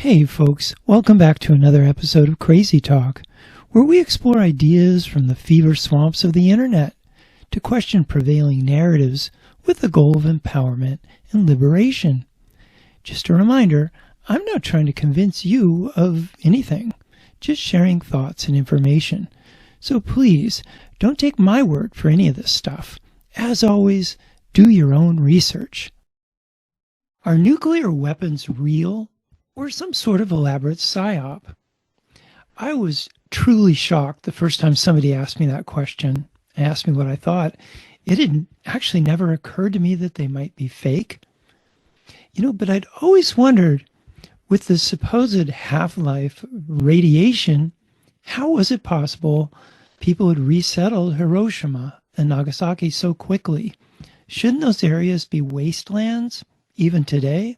Hey folks, welcome back to another episode of Crazy Talk, where we explore ideas from the fever swamps of the internet to question prevailing narratives with the goal of empowerment and liberation. Just a reminder, I'm not trying to convince you of anything, just sharing thoughts and information. So please, don't take my word for any of this stuff. As always, do your own research. Are nuclear weapons real? Or some sort of elaborate psyop? I was truly shocked the first time somebody asked me that question, asked me what I thought. It had actually never occurred to me that they might be fake. But I'd always wondered, with the supposed half-life radiation, how was it possible people had resettled Hiroshima and Nagasaki so quickly? Shouldn't those areas be wastelands, even today?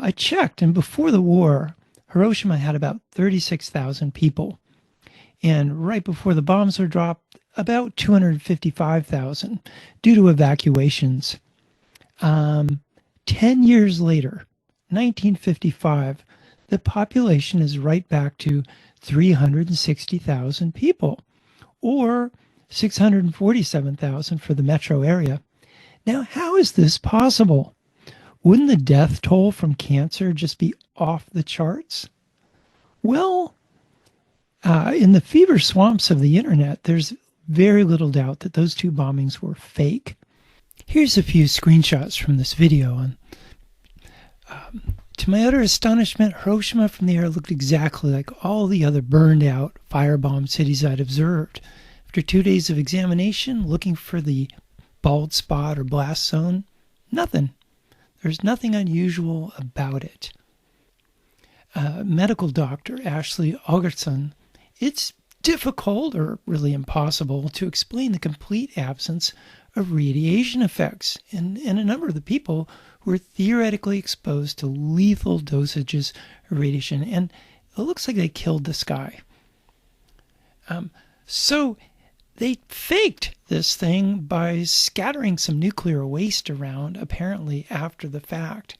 I checked, and before the war, Hiroshima had about 36,000 people. And right before the bombs were dropped, about 255,000 due to evacuations. 10 years later, 1955, the population is right back to 360,000 people, or 647,000 for the metro area. Now, how is this possible? Wouldn't the death toll from cancer just be off the charts? Well, in the fever swamps of the internet, there's very little doubt that those two bombings were fake. Here's a few screenshots from this video. And to my utter astonishment, Hiroshima from the air looked exactly like all the other burned out, firebombed cities I'd observed. After 2 days of examination, looking for the bald spot or blast zone, nothing. There's nothing unusual about it. Medical doctor Ashley Algerson, it's difficult or really impossible to explain the complete absence of radiation effects in a number of the people who were theoretically exposed to lethal dosages of radiation, and it looks like they killed this guy. So they faked this thing by scattering some nuclear waste around, apparently after the fact.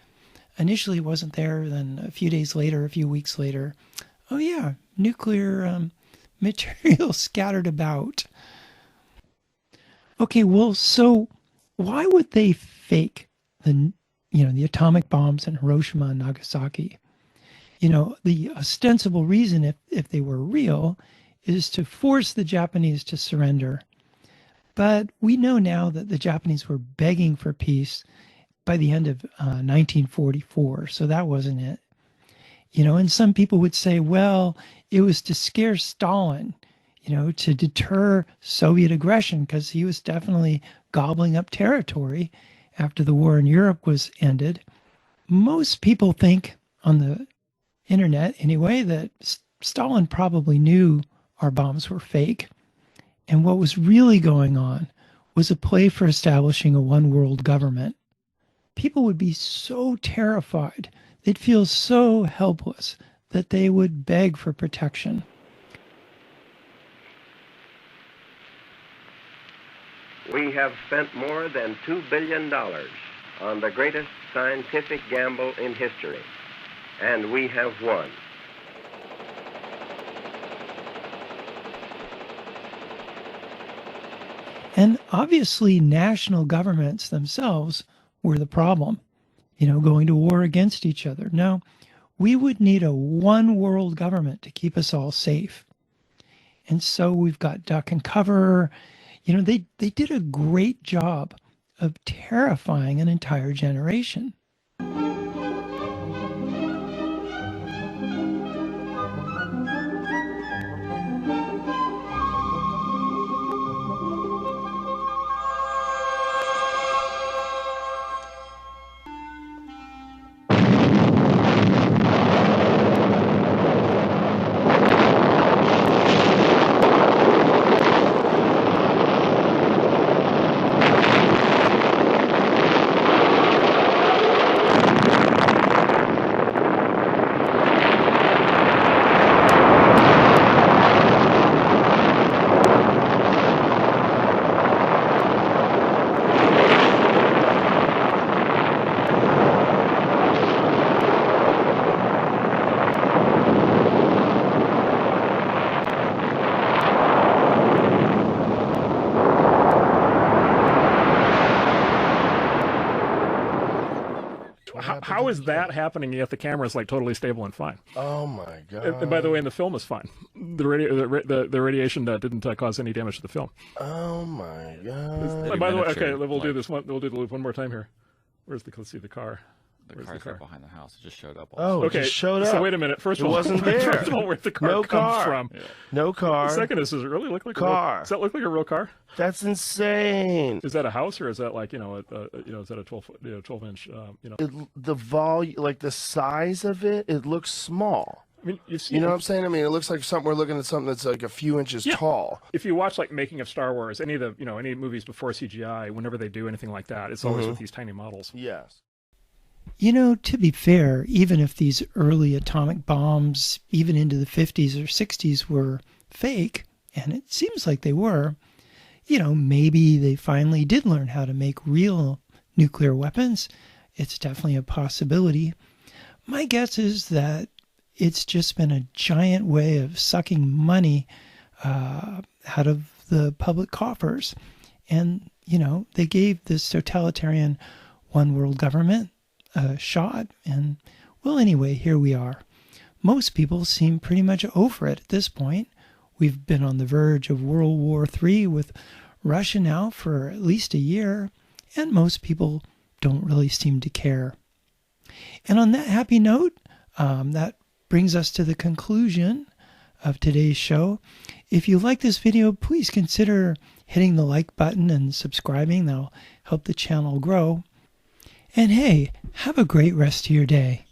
Initially it wasn't there, then a few days later, a few weeks later, oh yeah, nuclear material scattered about. Okay, well, so why would they fake the atomic bombs in Hiroshima and Nagasaki? The ostensible reason, if they were real, is to force the Japanese to surrender. But we know now that the Japanese were begging for peace by the end of 1944, so that wasn't it. And some people would say, well, it was to scare Stalin, to deter Soviet aggression, because he was definitely gobbling up territory after the war in Europe was ended. Most people think, on the internet anyway, that Stalin probably knew our bombs were fake. And what was really going on was a play for establishing a one-world government. People would be so terrified, they'd feel so helpless that they would beg for protection. We have spent more than $2 billion on the greatest scientific gamble in history, and we have won. And obviously national governments themselves were the problem, going to war against each other. No, we would need a one world government to keep us all safe. And so we've got duck and cover. They did a great job of terrifying an entire generation. how is that happening yet the camera is like totally stable and fine? Oh my god! And by the way, and the film is fine. The radiation didn't cause any damage to the film. Oh my god! And by the way, okay, we'll do this one. We'll do the loop one more time here. Let's see the car. The car's right behind the house. It just showed up. Oh, okay. It just showed up. So wait a minute. First of all, wasn't there. First of all, where the car comes from? Yeah. No car. The second is, does it really look like car? A real, does that look like a real car? That's insane. Is that a house or is that like is that a 12-inch? The volume, like the size of it, it looks small. I mean, you know what I'm saying? I mean, it looks like we're looking at something that's like a few inches tall. If you watch like making of Star Wars, any of the any movies before CGI, whenever they do anything like that, it's always with these tiny models. Yes. To be fair, even if these early atomic bombs, even into the 50s or 60s, were fake, and it seems like they were, maybe they finally did learn how to make real nuclear weapons. It's definitely a possibility. My guess is that it's just been a giant way of sucking money out of the public coffers. And, they gave this totalitarian one world government a shot, and well, anyway, here we are. Most people seem pretty much over it at this point. We've been on the verge of World War III with Russia now for at least a year, and most people don't really seem to care. And on that happy note, that brings us to the conclusion of today's show. If you like this video, please consider hitting the like button and subscribing. That'll help the channel grow. And hey, have a great rest of your day.